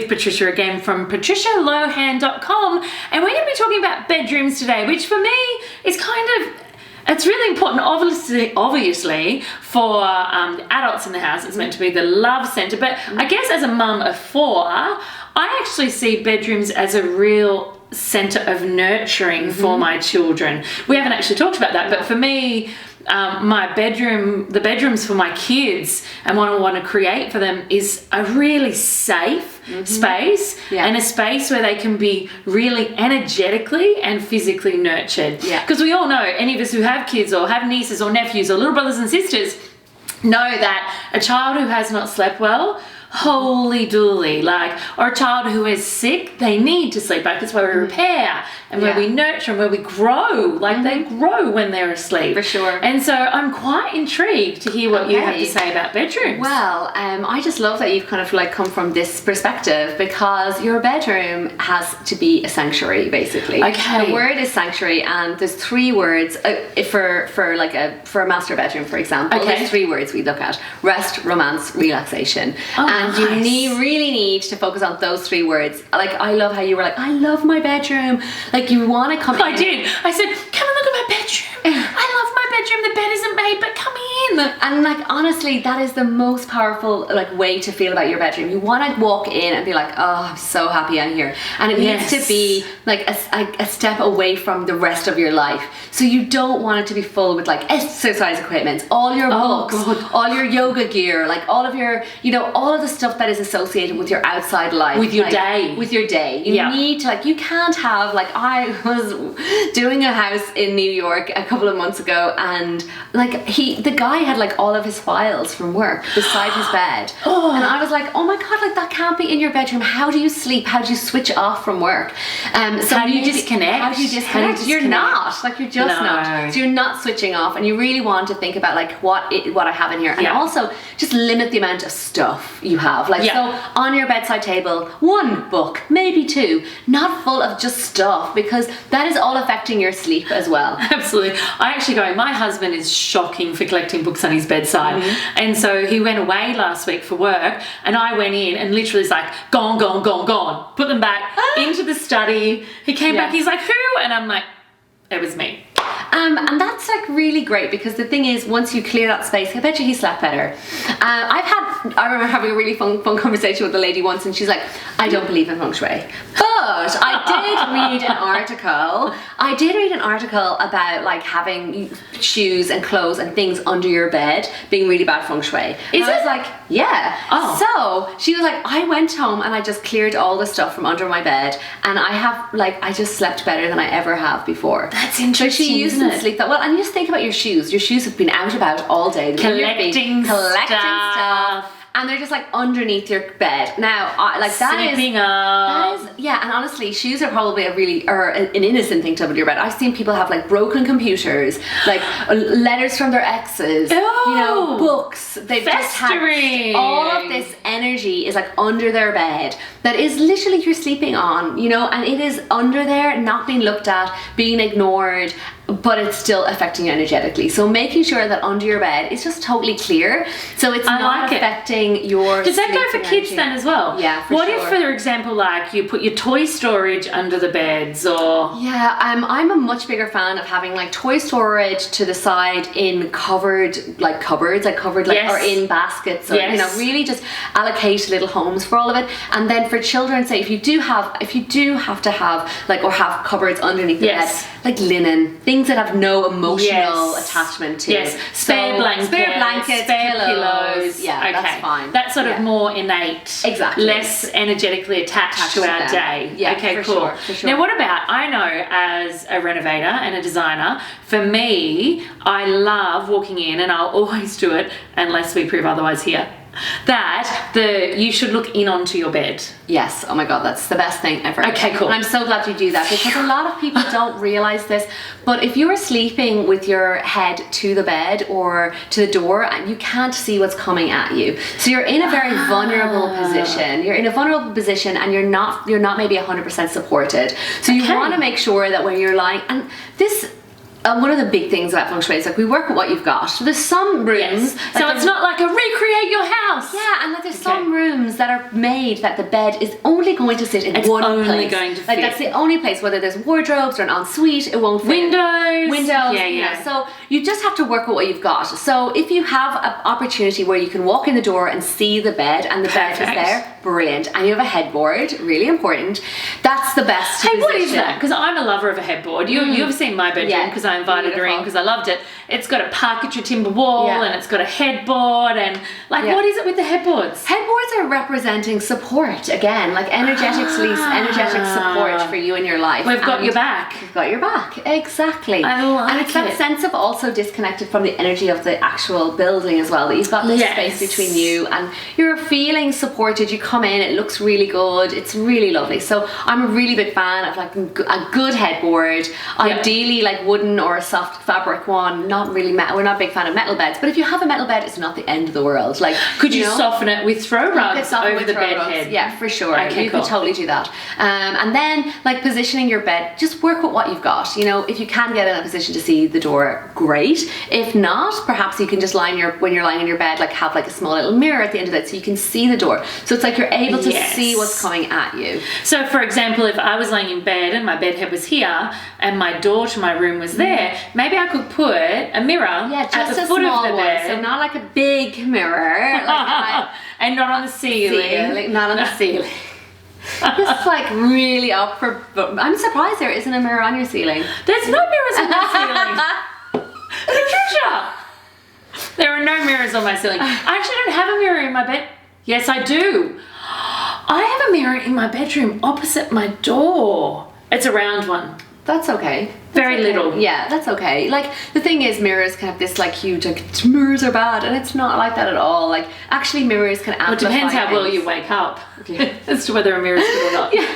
with Patricia again from patricialohan.com, and we're going to be talking about bedrooms today, which for me is it's really important, obviously for the adults in the house. It's meant to be the love center, but I guess as a mum of 4, I actually see bedrooms as a real center of nurturing for my children. We haven't actually talked about that, but for me, the bedrooms for my kids and what I want to create for them is a really safe space and a space where they can be really energetically and physically nurtured. Because we all know, any of us who have kids or have nieces or nephews or little brothers and sisters know that a child who has not slept well, holy dooly, or a child who is sick, they need to sleep. That's where we repair and where we nurture and where we grow. They grow when they're asleep. For sure. And so I'm quite intrigued to hear what you have to say about bedrooms. Well, I just love that you've kind of come from this perspective, because your bedroom has to be a sanctuary, basically. Okay. The word is sanctuary, and there's 3 words for a master bedroom, for example. Okay. There's 3 words we look at: rest, romance, relaxation. And you really need to focus on those 3 words. I love how you were I love my bedroom. You want to come in. I did. I said, come and look at my bedroom. I love my bedroom. The bed isn't made, but come in. And honestly, that is the most powerful way to feel about your bedroom. You want to walk in and be oh, I'm so happy I'm here. And it needs to be a step away from the rest of your life. So you don't want it to be full with exercise equipment, all your books, all your yoga gear, all of your, all of the stuff that is associated with your outside life. With your day. With your day. You need to, you can't have, I was doing a house in New York a couple of months ago, and the guy had all of his files from work beside his bed. And I was oh my God, that can't be in your bedroom. How do you sleep? How do you switch off from work? So how do you disconnect? How do you disconnect? You're not. You're just not. So you're not switching off, and you really want to think about what I have in here. And also just limit the amount of stuff you have. So on your bedside table, 1 book, maybe 2, not full of just stuff, because that is all affecting your sleep as well. Absolutely. My husband is shocking for collecting books on his bedside. And so he went away last week for work, and I went in and literally was gone, gone, gone, gone. Put them back into the study. He came back, he's who? And I'm it was me. And that's really great, because the thing is, once you clear that space, I bet you he slept better. I remember having a really fun conversation with a lady once, and she's I don't believe in Feng Shui. But I did read an article about having shoes and clothes and things under your bed being really bad Feng Shui. Is it? I was yeah. Oh. So she was I went home and I just cleared all the stuff from under my bed, and I have I just slept better than I ever have before. That's interesting. So she used to sleep that well, and you just think about your shoes. Your shoes have been out about all day, collecting stuff. And they're just underneath your bed. Now, Slipping up. That is, and honestly, shoes are probably an innocent thing to have under your bed. I've seen people have broken computers, letters from their exes, books. They've just had all of this energy is under their bed that is literally you're sleeping on, and it is under there, not being looked at, being ignored, but it's still affecting you energetically. So making sure that under your bed is just totally clear, so it's not affecting your. Does that go for kids then as well? Yeah, What if, for example, you put your toy storage under the beds, or? Yeah, I'm a much bigger fan of having toy storage to the side in covered cupboards, or in baskets, or really just allocate little homes for all of it. And then for children, say if you do have to have or have cupboards underneath the bed, linen, things that have no emotional attachment to. Yes, spare blankets, spare pillows. Yeah, okay. That's fine. That's sort of more innate. Exactly. Less energetically attached to our day. Yeah, okay, for cool. Sure. Now, what about, I know as a renovator and a designer, for me, I love walking in, and I'll always do it unless we prove otherwise here, that you should look in onto your bed. Yes. Oh my God, that's the best thing ever. Okay, cool. And I'm so glad you do that, because a lot of people don't realize this, but if you're sleeping with your head to the bed or to the door, you can't see what's coming at you. So you're in a very vulnerable position. You're in a vulnerable position, and you're not maybe 100% supported. So you want to make sure that when you're lying, and this one of the big things about Feng Shui is like we work with what you've got. So there's some rooms. Yes. So it's not like a recreate your house. Yeah, and like there's some rooms that are made that the bed is only going to sit in one place. Going to fit. Like that's the only place. Whether there's wardrobes or an ensuite, it won't fit. Windows. Yeah. So you just have to work with what you've got. So if you have an opportunity where you can walk in the door and see the bed and the bed is there, brilliant. And you have a headboard, really important. That's the best. Hey, what is that? Because I'm a lover of a headboard. You've seen my bedroom because I invited her in because I loved it. It's got a parquetry timber wall and it's got a headboard and what is it with the headboards? Headboards are representing support again, like energetic support for you in your life. We've got your back. We've got your back, exactly. I like and it's that sense of also disconnected from the energy of the actual building as well. That you've got this space between you and you're feeling supported. You come in, it looks really good. It's really lovely. So I'm a really big fan of like a good headboard, ideally like wooden or a soft fabric one. Not really metal. We're not a big fan of metal beds, but if you have a metal bed, it's not the end of the world. Like, could you soften it with throw rugs over the bed head? Yeah, for sure. Okay, you could totally do that. And then like positioning your bed, just work with what you've got. You know, if you can get in a position to see the door, great. If not, perhaps you can just when you're lying in your bed, like have like a small little mirror at the end of it so you can see the door. So it's like you're able to see what's coming at you. So for example, if I was laying in bed and my bed head was here and my door to my room was there, maybe I could put a mirror at the foot of the bed. So not like a big mirror. And not on the ceiling. Not on the ceiling. Just like really up for... I'm surprised there isn't a mirror on your ceiling. There's no mirrors on my ceiling. Patricia! There are no mirrors on my ceiling. I actually don't have a mirror in my bed. Yes, I do. I have a mirror in my bedroom opposite my door. It's a round one. That's okay. Very little. Yeah, that's okay. Like the thing is, mirrors can have this like huge like mirrors are bad, and it's not like that at all. Like actually, mirrors can amplify. Well, it depends how well you wake up as to whether a mirror is good or not. Yeah.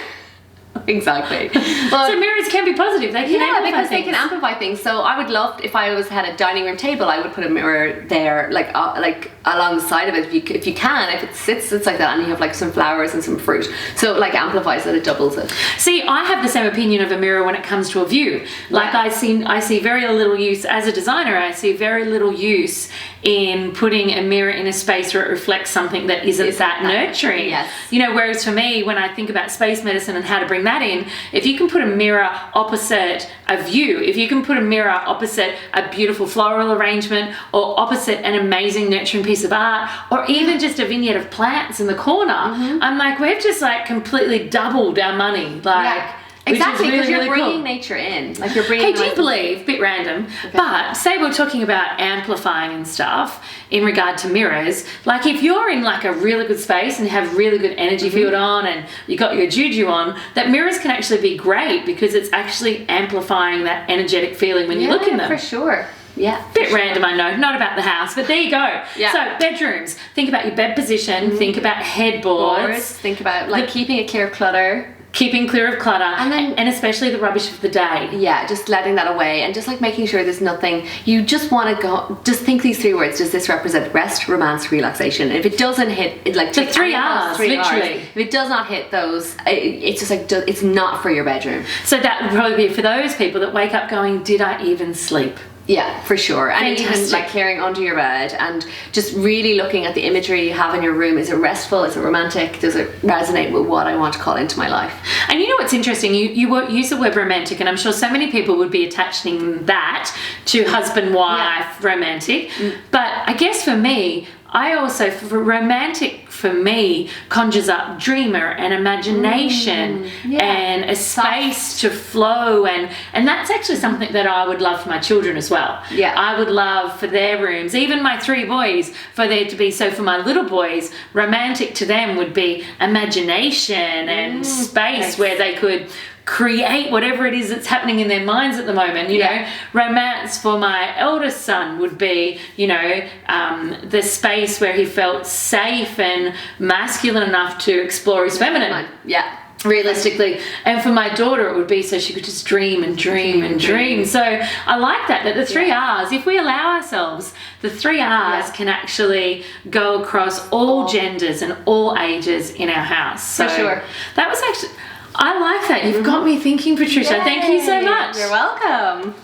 Exactly. Well, so mirrors can be positive. They can amplify because things. they can amplify things. So I would love if I had a dining room table, I would put a mirror there, like along the side of it. If you can, if it sits like that, and you have like some flowers and some fruit, so it like amplifies it, it doubles it. See, I have the same opinion of a mirror when it comes to a view. Like I see very little use as a designer. I see very little use in putting a mirror in a space where it reflects something that isn't that nurturing. Yes. You know, whereas for me, when I think about space medicine and how to bring that in, if you can put a mirror opposite a view, if you can put a mirror opposite a beautiful floral arrangement or opposite an amazing nurturing piece of art or even just a vignette of plants in the corner, I'm like, we've just like completely doubled our money. Like, exactly, because you're really bringing cool. nature in. Like you're bringing. Hey, do you believe, bit random, but say we're talking about amplifying and stuff in regard to mirrors, like if you're in like a really good space and you have really good energy field on and you got your juju on, that mirrors can actually be great because it's actually amplifying that energetic feeling when you look in them. For sure. Yeah. Bit random, I know, not about the house, but there you go. Yeah. So bedrooms, think about your bed position, think about headboards, think about like keeping it clear of clutter. Keeping clear of clutter and especially the rubbish of the day. Yeah, just letting that away and just like making sure there's nothing. You just want to go, just think these three words. Does this represent rest, romance, relaxation? If it doesn't hit, it like the 3 R's, literally. If it does not hit those, it's just like, it's not for your bedroom. So that would probably be for those people that wake up going, did I even sleep? Yeah, for sure. And even like clearing under your bed and just really looking at the imagery you have in your room. Is it restful? Is it romantic? Does it resonate with what I want to call into my life? And you know what's interesting? You use the word romantic, and I'm sure so many people would be attaching that to husband-wife romantic. But I guess for me, I also, for romantic for me, conjures up dreamer and imagination and a space to flow, and that's actually something that I would love for my children as well. Yeah. I would love for their rooms, even my 3 boys, for there to be, so for my little boys, romantic to them would be imagination and space where they could create whatever it is that's happening in their minds at the moment. You know, romance for my eldest son would be, you know, the space where he felt safe and masculine enough to explore his feminine. Yeah. Realistically, and for my daughter it would be so she could just dream and dream and dream. So I like that the 3 R's, if we allow ourselves, the 3 R's can actually go across all genders and all ages in our house. So for sure. That was actually, I like that. You've got me thinking, Patricia. Yay. Thank you so much. You're welcome.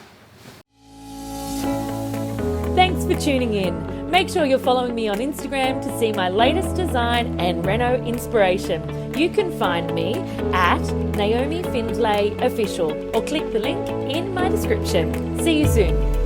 tuning in. Make sure you're following me on Instagram to see my latest design and reno inspiration. You can find me at Naomi Findlay Official or click the link in my description. See you soon.